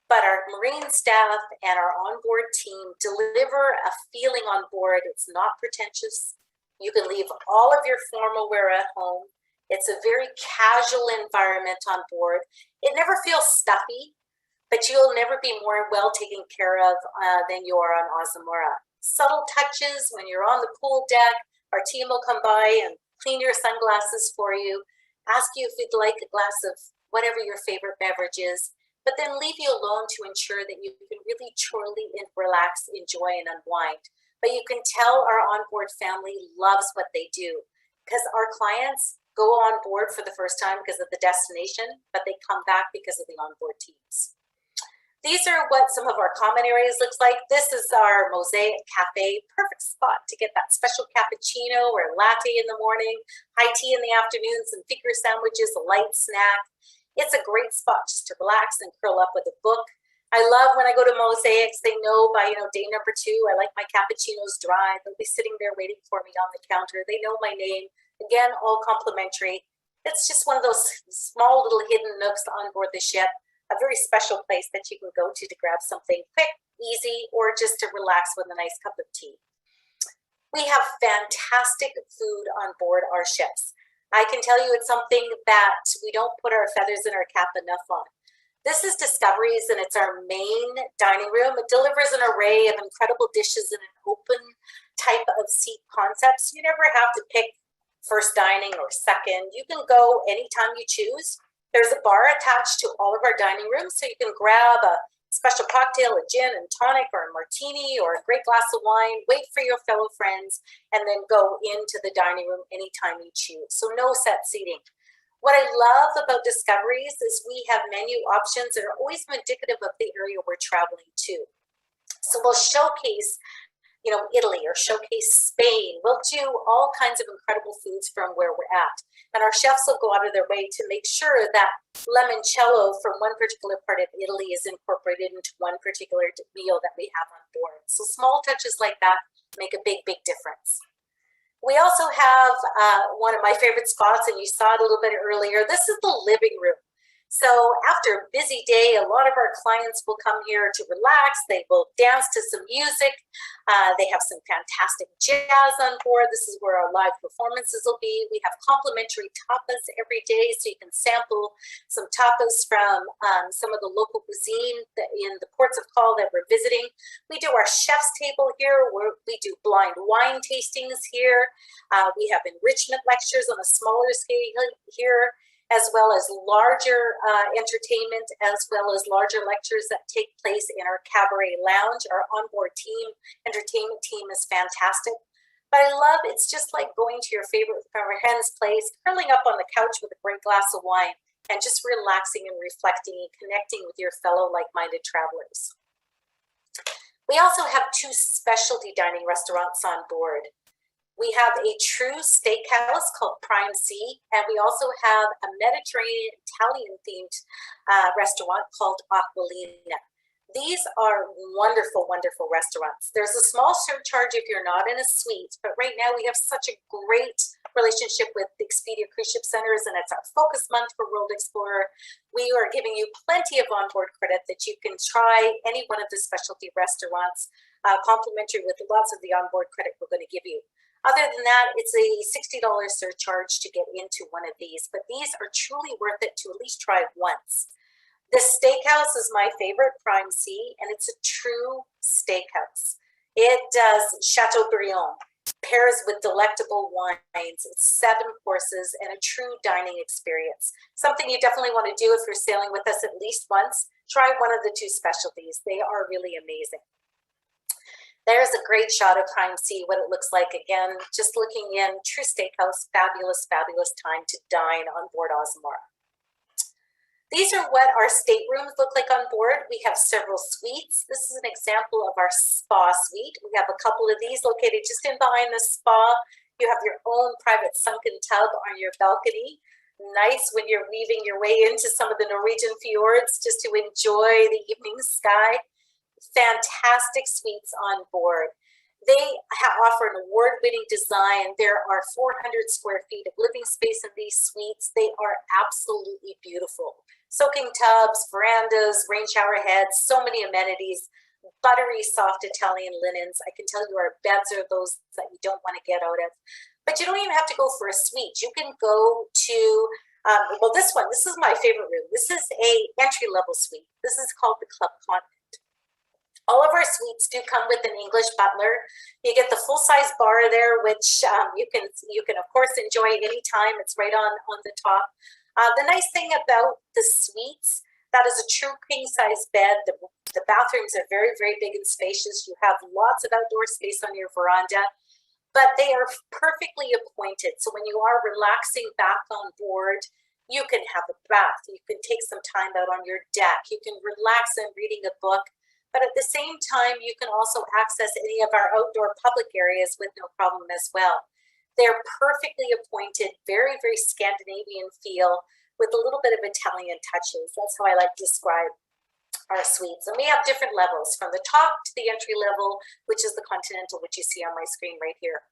Speaker 2: but our marine staff and our onboard team deliver a feeling on board. It's not pretentious. You can leave all of your formal wear at home. It's a very casual environment on board. It never feels stuffy, but you'll never be more well taken care of than you are on Azamara. Subtle touches when you're on the pool deck, our team will come by and clean your sunglasses for you, ask you if you'd like a glass of whatever your favorite beverage is, but then leave you alone to ensure that you can really truly relax, enjoy, and unwind. But you can tell our onboard family loves what they do, because our clients go on board for the first time because of the destination, but they come back because of the onboard teams. These are what some of our common areas looks like. This is our Mosaic Cafe, perfect spot to get that special cappuccino or latte in the morning, high tea in the afternoon, some finger sandwiches, a light snack. It's a great spot just to relax and curl up with a book. I love when I go to Mosaics, they know by day number 2, I like my cappuccinos dry. They'll be sitting there waiting for me on the counter. They know my name. Again, all complimentary. It's just one of those small little hidden nooks on board the ship, a very special place that you can go to grab something quick, easy, or just to relax with a nice cup of tea. We have fantastic food on board our ships. I can tell you it's something that we don't put our feathers in our cap enough on. This is Discoveries, and it's our main dining room. It delivers an array of incredible dishes in an open type of seat concept. So you never have to pick first dining or second. You can go anytime you choose. There's a bar attached to all of our dining rooms, so you can grab a special cocktail, a gin and tonic, or a martini, or a great glass of wine, wait for your fellow friends, and then go into the dining room anytime you choose. So no set seating. What I love about Discoveries is we have menu options that are always indicative of the area we're traveling to. So we'll showcase, Italy, or showcase Spain. We'll do all kinds of incredible foods from where we're at. And our chefs will go out of their way to make sure that limoncello from one particular part of Italy is incorporated into one particular meal that we have on board. So small touches like that make a big, big difference. We also have one of my favorite spots, and you saw it a little bit earlier. This is the living room. So after a busy day, a lot of our clients will come here to relax. They will dance to some music. They have some fantastic jazz on board. This is where our live performances will be. We have complimentary tapas every day, so you can sample some tapas from some of the local cuisine in the ports of call that we're visiting. We do our chef's table here, where we do blind wine tastings here. We have enrichment lectures on a smaller scale here, as well as larger entertainment, as well as larger lectures that take place in our cabaret lounge. Our onboard team, entertainment team, is fantastic. But I love, it's just like going to your favorite friend's place, curling up on the couch with a great glass of wine, and just relaxing and reflecting and connecting with your fellow like-minded travelers. We also have 2 specialty dining restaurants on board. We have a true steakhouse called Prime C, and we also have a Mediterranean Italian-themed restaurant called Aquilina. These are wonderful, wonderful restaurants. There's a small surcharge if you're not in a suite, but right now we have such a great relationship with the Expedia Cruise Ship Centers, and it's our focus month for World Explorer. We are giving you plenty of onboard credit that you can try any one of the specialty restaurants, complimentary with lots of the onboard credit we're going to give you. Other than that, it's a $60 surcharge to get into one of these, but these are truly worth it to at least try once. The steakhouse is my favorite, Prime C, and it's a true steakhouse. It does Chateaubriand, pairs with delectable wines. It's 7 courses and a true dining experience. Something you definitely want to do if you're sailing with us at least once. Try one of the 2 specialties. They are really amazing. There's a great shot of Prime C, what it looks like. Again, just looking in, true steakhouse, fabulous, fabulous time to dine on board Azamara. These are what our staterooms look like on board. We have several suites. This is an example of our spa suite. We have a couple of these located just in behind the spa. You have your own private sunken tub on your balcony. Nice when you're weaving your way into some of the Norwegian fjords just to enjoy the evening sky. Fantastic suites on board. They offer an award-winning design. There are 400 square feet of living space in these suites. They are absolutely beautiful. Soaking tubs, verandas, rain shower heads, so many amenities, buttery soft Italian linens. I can tell you our beds are those that you don't want to get out of. But you don't even have to go for a suite. You can go to, well, this is my favorite room. This is a entry-level suite. This is called the Club Continent. All of our suites do come with an English butler. You get the full-size bar there, which you can of course enjoy anytime. It's right on the top. The nice thing about the suites, that is a true king-size bed. The bathrooms are very, very big and spacious. You have lots of outdoor space on your veranda, but they are perfectly appointed. So when you are relaxing back on board, you can have a bath. You can take some time out on your deck. You can relax and reading a book. But at the same time, you can also access any of our outdoor public areas with no problem as well. They're perfectly appointed, very, very Scandinavian feel with a little bit of Italian touches. That's how I like to describe our suites. And we have different levels from the top to the entry level, which is the Continental, which you see on my screen right here.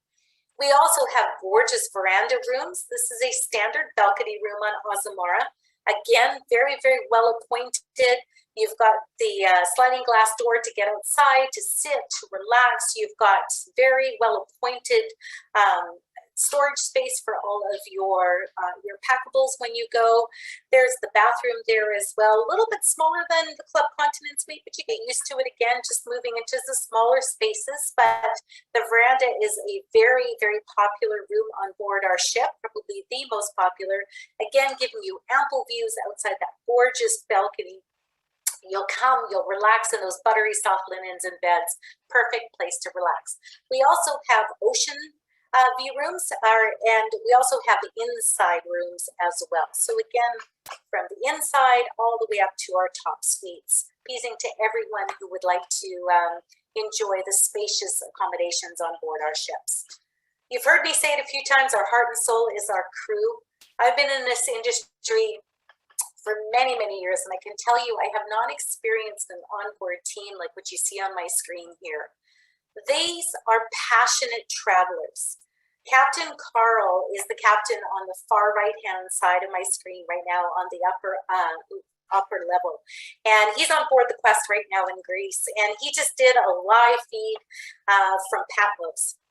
Speaker 2: We also have gorgeous veranda rooms. This is a standard balcony room on Azamara. Again, very, very well appointed. You've got the sliding glass door to get outside, to sit, to relax. You've got very well appointed storage space for all of your packables when you go. There's the bathroom there as well, a little bit smaller than the Club Continent suite, but you get used to it again, just moving into the smaller spaces. But the veranda is a very, very popular room on board our ship, probably the most popular. Again, giving you ample views outside that gorgeous balcony. You'll come, you'll relax in those buttery soft linens and beds. Perfect place to relax. We also have ocean view rooms, and we also have the inside rooms as well. So again, from the inside all the way up to our top suites, pleasing to everyone who would like to enjoy the spacious accommodations on board our ships. You've heard me say it a few times, our heart and soul is our crew. I've been in this industry for many, many years, and I can tell you I have not experienced an onboard team like what you see on my screen here. These are passionate travelers. Captain Carl is the captain on the far right-hand side of my screen right now on the upper level. And he's on board the Quest right now in Greece. And he just did a live feed from Patmos.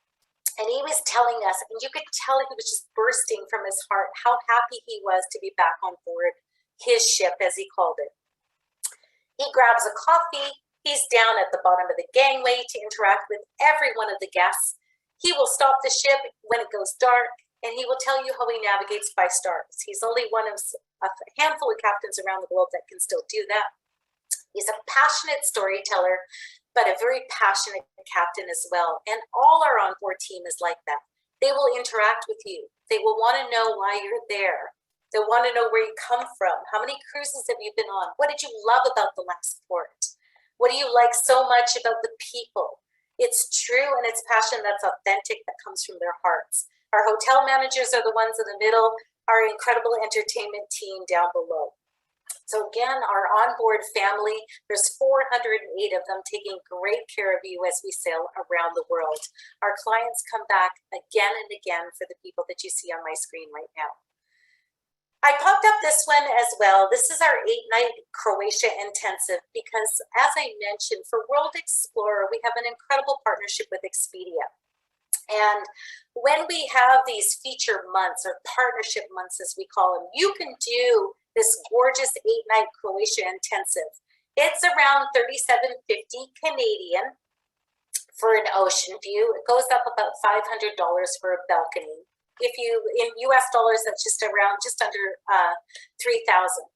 Speaker 2: And he was telling us, and you could tell he was just bursting from his heart, how happy he was to be back on board his ship, as he called it. He grabs a coffee. He's down at the bottom of the gangway to interact with every one of the guests. He will stop the ship when it goes dark, and he will tell you how he navigates by stars. He's only one of a handful of captains around the globe that can still do that. He's a passionate storyteller, but a very passionate captain as well. And all our onboard team is like that. They will interact with you. They will want to know why you're there. They want to know where you come from. How many cruises have you been on? What did you love about the last port? What do you like so much about the people? It's true, and it's passion that's authentic, that comes from their hearts. Our hotel managers are the ones in the middle, our incredible entertainment team down below. So again, our onboard family, there's 408 of them taking great care of you as we sail around the world. Our clients come back again and again for the people that you see on my screen right now. I popped up this one as well. This is our 8-night Croatia intensive because, as I mentioned, for World Explorer, we have an incredible partnership with Expedia. And when we have these feature months, or partnership months as we call them, you can do this gorgeous 8-night Croatia intensive. It's around $37.50 Canadian for an ocean view. It goes up about $500 for a balcony. If you, in US dollars, that's just under 3,000.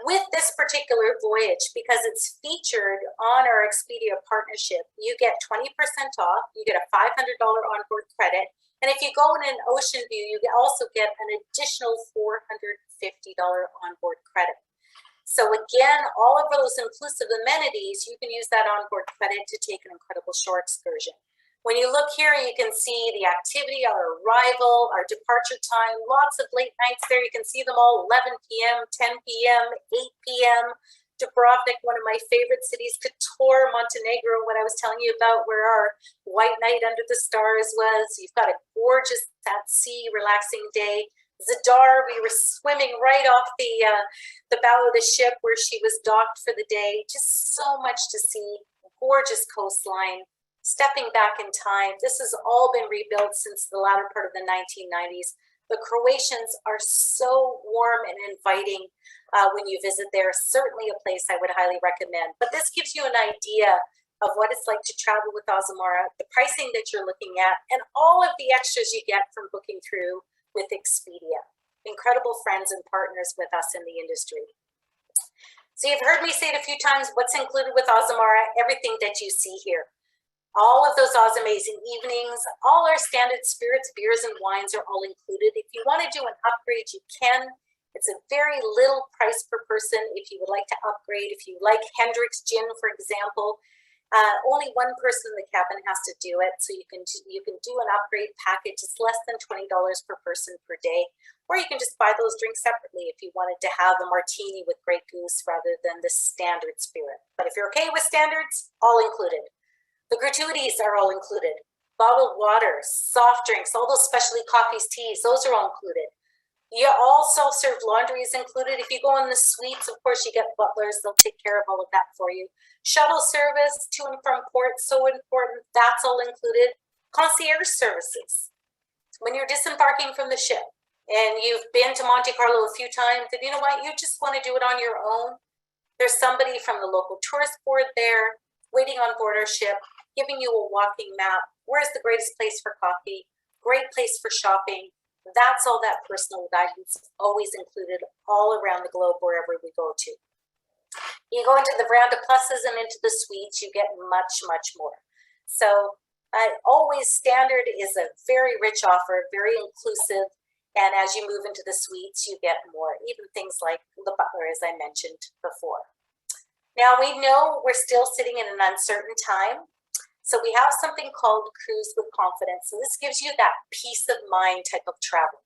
Speaker 2: With this particular voyage, because it's featured on our Expedia partnership, you get 20% off, you get a $500 onboard credit, and if you go in an ocean view, you also get an additional $450 onboard credit. So again, all of those inclusive amenities, you can use that onboard credit to take an incredible shore excursion. When you look here, you can see the activity, our arrival, our departure time, lots of late nights there. You can see them all, 11 p.m., 10 p.m., 8 p.m. Dubrovnik, one of my favorite cities. Kotor, Montenegro, what I was telling you about, where our white night under the stars was. You've got a gorgeous at-sea relaxing day. Zadar, we were swimming right off the bow of the ship where she was docked for the day. Just so much to see, gorgeous coastline. Stepping back in time, this has all been rebuilt since the latter part of the 1990s. The Croatians are so warm and inviting when you visit there. Certainly a place I would highly recommend. But this gives you an idea of what it's like to travel with Azamara, the pricing that you're looking at, and all of the extras you get from booking through with Expedia. Incredible friends and partners with us in the industry. So you've heard me say it a few times, what's included with Azamara, everything that you see here. All of those amazing evenings, all our standard spirits, beers, and wines are all included. If you want to do an upgrade, you can. It's a very little price per person if you would like to upgrade. If you like Hendrick's Gin, for example, only one person in the cabin has to do it. So you can do an upgrade package. It's less than $20 per person per day. Or you can just buy those drinks separately if you wanted to have a martini with Grey Goose rather than the standard spirit. But if you're okay with standards, all included. The gratuities are all included. Bottled water, soft drinks, all those specialty coffees, teas, those are all included. You all self-serve laundry is included. If you go in the suites, of course, you get butlers. They'll take care of all of that for you. Shuttle service to and from port, so important. That's all included. Concierge services. When you're disembarking from the ship and you've been to Monte Carlo a few times, and you know what, you just want to do it on your own, there's somebody from the local tourist board there waiting on board our ship, giving you a walking map. Where's the greatest place for coffee? Great place for shopping. That's all that personal guidance always included all around the globe wherever we go to. You go into the Veranda Pluses and into the suites, you get much, much more. So always standard is a very rich offer, very inclusive. And as you move into the suites, you get more, even things like the butler, as I mentioned before. Now we know we're still sitting in an uncertain time. So we have something called Cruise with Confidence. So this gives you that peace of mind type of travel.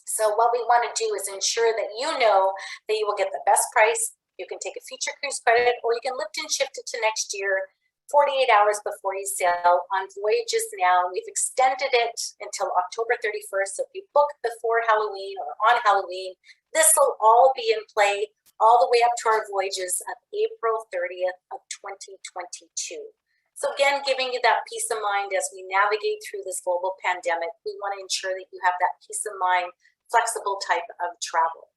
Speaker 2: So what we want to do is ensure that you know that you will get the best price. You can take a future cruise credit, or you can lift and shift it to next year, 48 hours before you sail. On Voyages now, we've extended it until October 31st. So if you book before Halloween or on Halloween, this will all be in play all the way up to our voyages of April 30th of 2022. So again, giving you that peace of mind as we navigate through this global pandemic. We want to ensure that you have that peace of mind, flexible type of travel.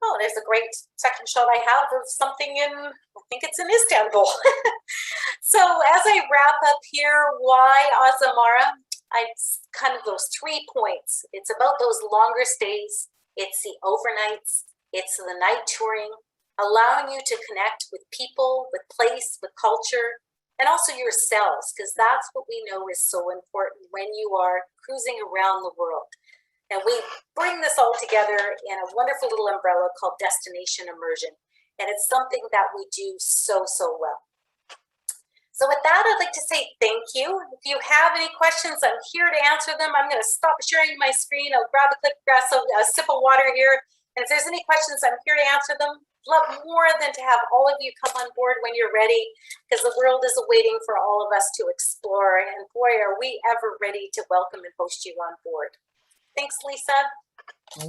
Speaker 2: Oh, there's a great second shot I have of something in, I think it's in Istanbul. So as I wrap up here, why Azamara? Kind of those 3 points. It's about those longer stays. It's the overnights. It's the night touring, allowing you to connect with people, with place, with culture, and also yourselves, because that's what we know is so important when you are cruising around the world. And we bring this all together in a wonderful little umbrella called Destination Immersion. And it's something that we do so, so well. So with that, I'd like to say thank you. If you have any questions, I'm here to answer them. I'm going to stop sharing my screen. I'll grab a quick glass of a sip of water here. And if there's any questions, I'm here to answer them. Love more than to have all of you come on board when you're ready, because the world is awaiting for all of us to explore. And boy, are we ever ready to welcome and host you on board. Thanks, Lisa.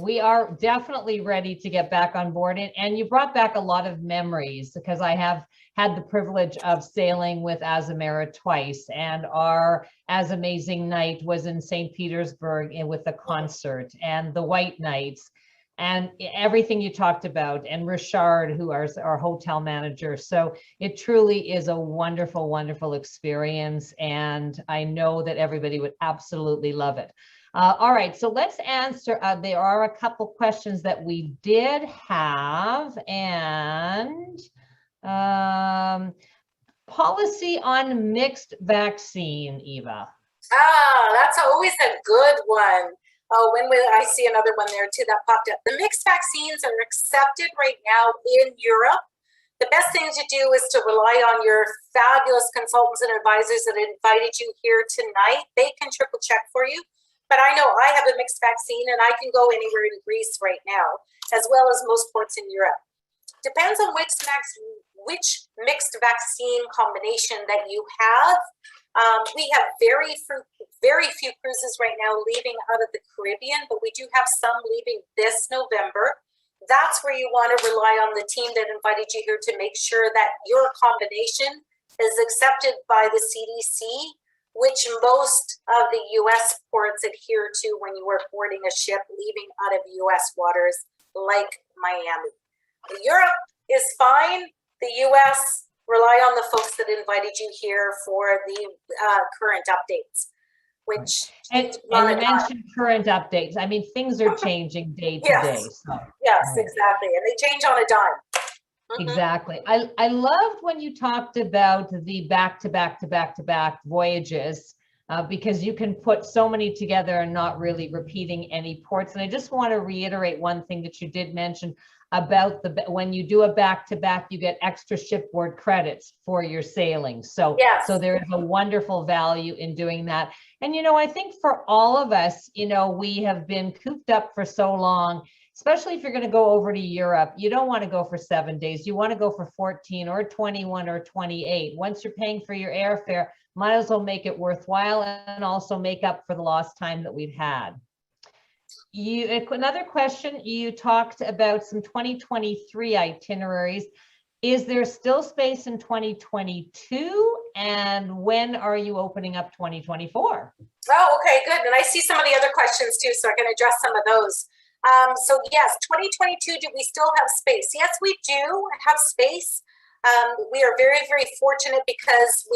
Speaker 1: We are definitely ready to get back on board. And you brought back a lot of memories, because I have had the privilege of sailing with Azamara twice. And our As Amazing night was in St. Petersburg with a concert, and the White Nights, and everything you talked about, and Richard, who is our hotel manager. So it truly is a wonderful, wonderful experience. And I know that everybody would absolutely love it. All right, so let's answer. There are a couple questions that we did have, and policy on mixed vaccine, Eva.
Speaker 2: That's always a good one. Oh, when will I see another one there too that popped up? The mixed vaccines are accepted right now in Europe. The best thing to do is to rely on your fabulous consultants and advisors that invited you here tonight. They can triple check for you. But I know I have a mixed vaccine and I can go anywhere in Greece right now, as well as most ports in Europe. Depends on which mixed vaccine combination that you have. We have very few cruises right now leaving out of the Caribbean, but we do have some leaving this November. That's where you want to rely on the team that invited you here to make sure that your combination is accepted by the CDC, which most of the US ports adhere to when you are boarding a ship leaving out of US waters like Miami. Europe is fine. The US, rely on the folks that invited you here for the current updates. Which
Speaker 1: and you mentioned current updates. I mean, things are changing day to day. So.
Speaker 2: Yes, exactly. And they change on a dime.
Speaker 1: Exactly. I loved when you talked about the back-to-back voyages, because you can put so many together and not really repeating any ports. And I just want to reiterate one thing that you did mention about when you do a back-to-back, you get extra shipboard credits for your sailing. So,
Speaker 2: yes.
Speaker 1: So there is a wonderful value in doing that. And, I think for all of us, we have been cooped up for so long. Especially if you're going to go over to Europe, you don't want to go for 7 days. You want to go for 14 or 21 or 28. Once you're paying for your airfare, might as well make it worthwhile and also make up for the lost time that we've had. Another question, you talked about some 2023 itineraries. Is there still space in 2022? And when are you opening up 2024?
Speaker 2: Oh, okay, good. And I see some of the other questions too, so I can address some of those. So yes, 2022, do we still have space? Yes, we do have space. We are very, very fortunate because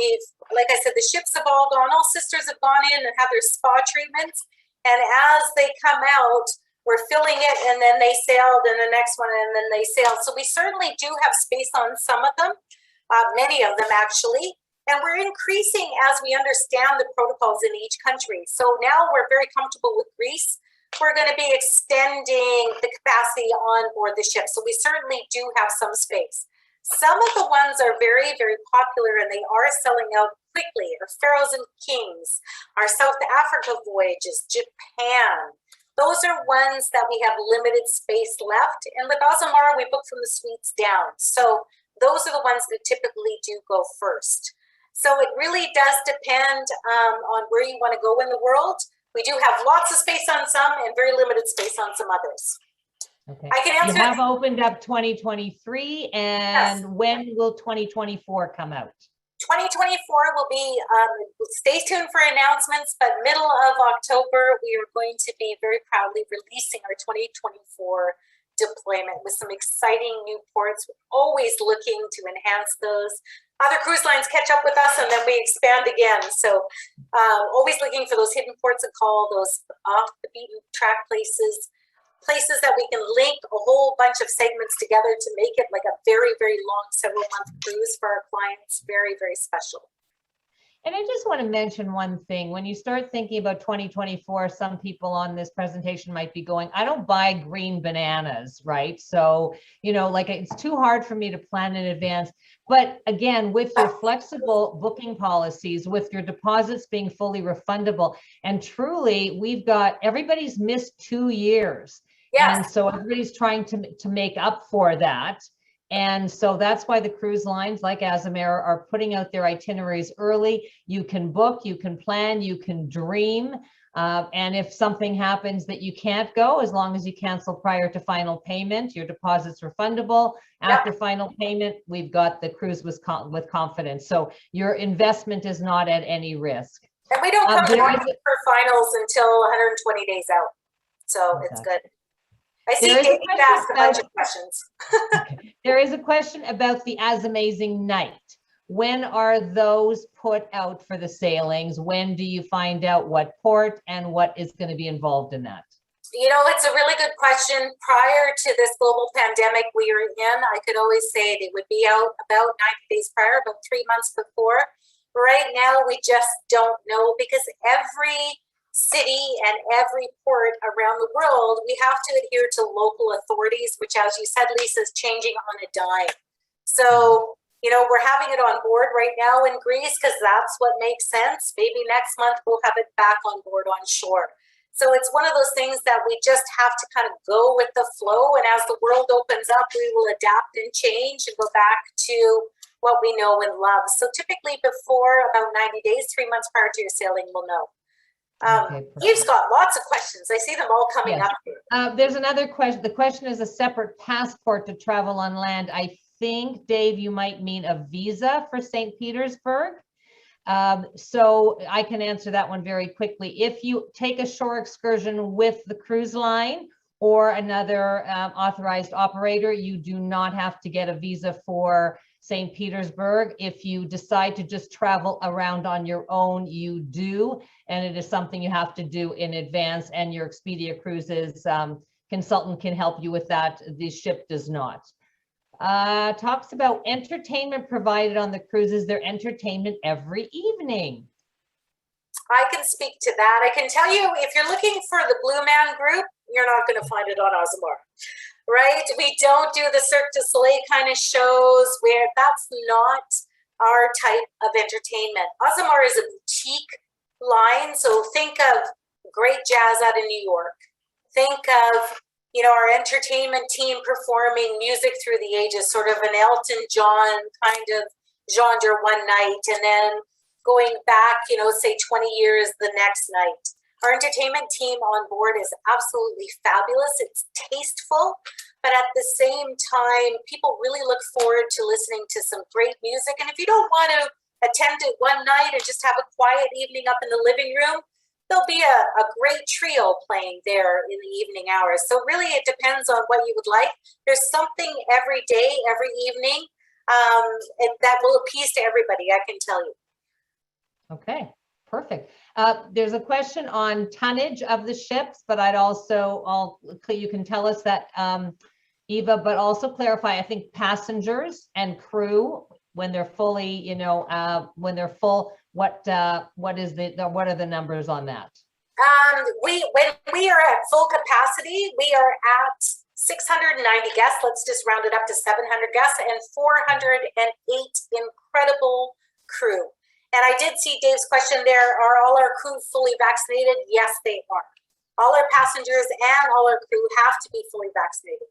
Speaker 2: like I said, the ships have all gone, all sisters have gone in and had their spa treatments. And as they come out, we're filling it, and then they sailed, and the next one, and then they sailed. So we certainly do have space on some of them, many of them actually. And we're increasing as we understand the protocols in each country. So now we're very comfortable with Greece. We're going to be extending the capacity on board the ship. So we certainly do have some space. Some of the ones are very, very popular and they are selling out quickly. Our Pharaohs and Kings, our South Africa voyages, Japan. Those are ones that we have limited space left. And with Azamara, we book from the suites down. So those are the ones that typically do go first. So it really does depend on where you want to go in the world. We do have lots of space on some and very limited space on some others.
Speaker 1: Okay.
Speaker 2: I can answer.
Speaker 1: You have opened up 2023, and yes. When will 2024 come out?
Speaker 2: 2024 will be, stay tuned for announcements, but middle of October, we are going to be very proudly releasing our 2024 deployment with some exciting new ports. We're always looking to enhance those. Other cruise lines catch up with us and then we expand again. So always looking for those hidden ports of call, those off the beaten track places that we can link a whole bunch of segments together to make it like a very, very long several month cruise for our clients. Very, very special.
Speaker 1: And I just want to mention one thing. When you start thinking about 2024, some people on this presentation might be going, I don't buy green bananas, right? So, you know, like it's too hard for me to plan in advance. But again, with your flexible booking policies, with your deposits being fully refundable, and truly, we've got, everybody's missed 2 years.
Speaker 2: Yes.
Speaker 1: And so everybody's trying to make up for that. And so that's why the cruise lines like Azamara are putting out their itineraries early. You can book, you can plan, you can dream. And if something happens that you can't go, as long as you cancel prior to final payment, your deposit's refundable. After final payment, we've got the cruise with confidence. So your investment is not at any risk.
Speaker 2: And we don't come back for finals until 120 days out. So it's good. I see Dave asked a bunch of questions.
Speaker 1: Okay. There is a question about the As Amazing Night. When are those put out for the sailings? When do you find out what port and what is going to be involved in that?
Speaker 2: You know, it's a really good question. Prior to this global pandemic we are in, I could always say they would be out about 90 days prior, about 3 months before. Right now, we just don't know because every city and every port around the world, we have to adhere to local authorities, which, as you said, Lisa, is changing on a dime. So, you know, we're having it on board right now in Greece because that's what makes sense. Maybe next month we'll have it back on board on shore. So it's one of those things that we just have to kind of go with the flow. And as the world opens up, we will adapt and change and go back to what we know and love. So typically before about 90 days, 3 months prior to your sailing, we'll know. You've got lots of questions. I see them all coming up.
Speaker 1: There's another question. The question is a separate passport to travel on land. I think, Dave, you might mean a visa for St. Petersburg. So I can answer that one very quickly. If you take a shore excursion with the cruise line or another authorized operator, you do not have to get a visa for St. Petersburg. If you decide to just travel around on your own, you do, and it is something you have to do in advance, and your Expedia Cruises consultant can help you with that. The ship does not. Talks about entertainment provided on the cruises. Their entertainment every evening.
Speaker 2: I can speak to that. I can tell you, if you're looking for the Blue Man Group, you're not going to find it on Azamara. Right? We don't do the Cirque du Soleil kind of shows where that's not our type of entertainment. Azamara is a boutique line. So think of great jazz out of New York. Think of, you know, our entertainment team performing music through the ages, sort of an Elton John kind of genre one night, and then going back, you know, say 20 years the next night. Our entertainment team on board is absolutely fabulous. It's tasteful, but at the same time, people really look forward to listening to some great music. And if you don't want to attend it one night or just have a quiet evening up in the living room, there'll be a great trio playing there in the evening hours. So really, it depends on what you would like. There's something every day, every evening, and that will appease to everybody, I can tell you.
Speaker 1: Okay, perfect. There's a question on tonnage of the ships, but you can tell us that, Eva, but also clarify, I think passengers and crew, when they're fully, you know, when they're full, what are the numbers on that?
Speaker 2: When we are at full capacity, we are at 690 guests. Let's just round it up to 700 guests and 408 incredible crew. And I did see Dave's question there. Are all our crew fully vaccinated? Yes, they are. All our passengers and all our crew have to be fully vaccinated.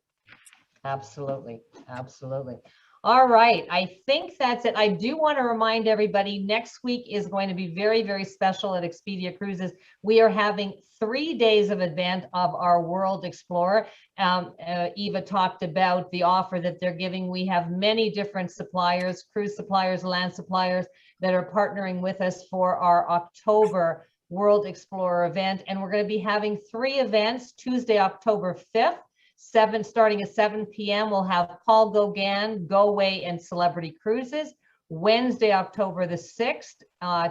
Speaker 1: Absolutely. Absolutely. All right. I think that's it. I do want to remind everybody, next week is going to be very, very special at Expedia Cruises. We are having 3 days of event of our World Explorer. Eva talked about the offer that they're giving. We have many different suppliers, cruise suppliers, land suppliers that are partnering with us for our October World Explorer event. And we're going to be having 3 events. Tuesday, October 5th, starting at 7 p.m. We'll have Paul Gauguin, Go Away, and Celebrity Cruises. Wednesday, October the 6th,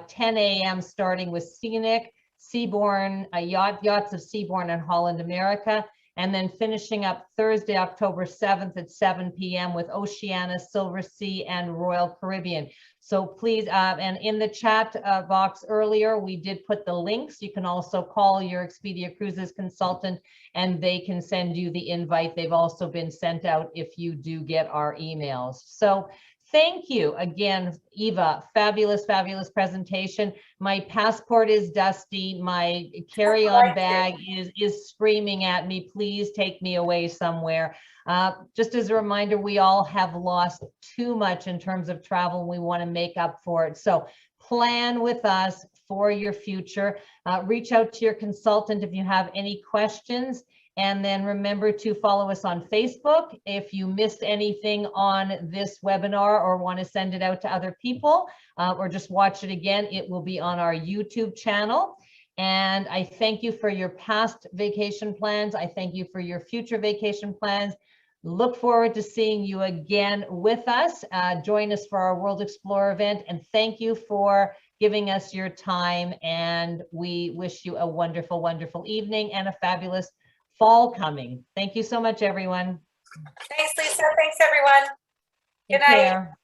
Speaker 1: 10 a.m. starting with Scenic, Seabourn, Yachts of Seabourn and Holland America. and then finishing up Thursday, October 7th at 7 p.m. with Oceania, Silver Sea, and Royal Caribbean. So please, and in the chat box earlier, we did put the links. You can also call your Expedia Cruises consultant and they can send you the invite. They've also been sent out if you do get our emails. So thank you again, Eva. Fabulous, fabulous presentation. My passport is dusty. My carry-on bag is screaming at me. Please take me away somewhere. Just as a reminder, we all have lost too much in terms of travel. We want to make up for it. So plan with us for your future. Reach out to your consultant if you have any questions. And then remember to follow us on Facebook. If you missed anything on this webinar or want to send it out to other people or just watch it again, it will be on our YouTube channel. And I thank you for your past vacation plans. I thank you for your future vacation plans. Look forward to seeing you again with us. Join us for our World Explorer event. And thank you for giving us your time. And we wish you a wonderful, wonderful evening and a fabulous fall coming. Thank you so much, everyone.
Speaker 2: Thanks, Lisa. Thanks, everyone. Good night.
Speaker 1: Take care.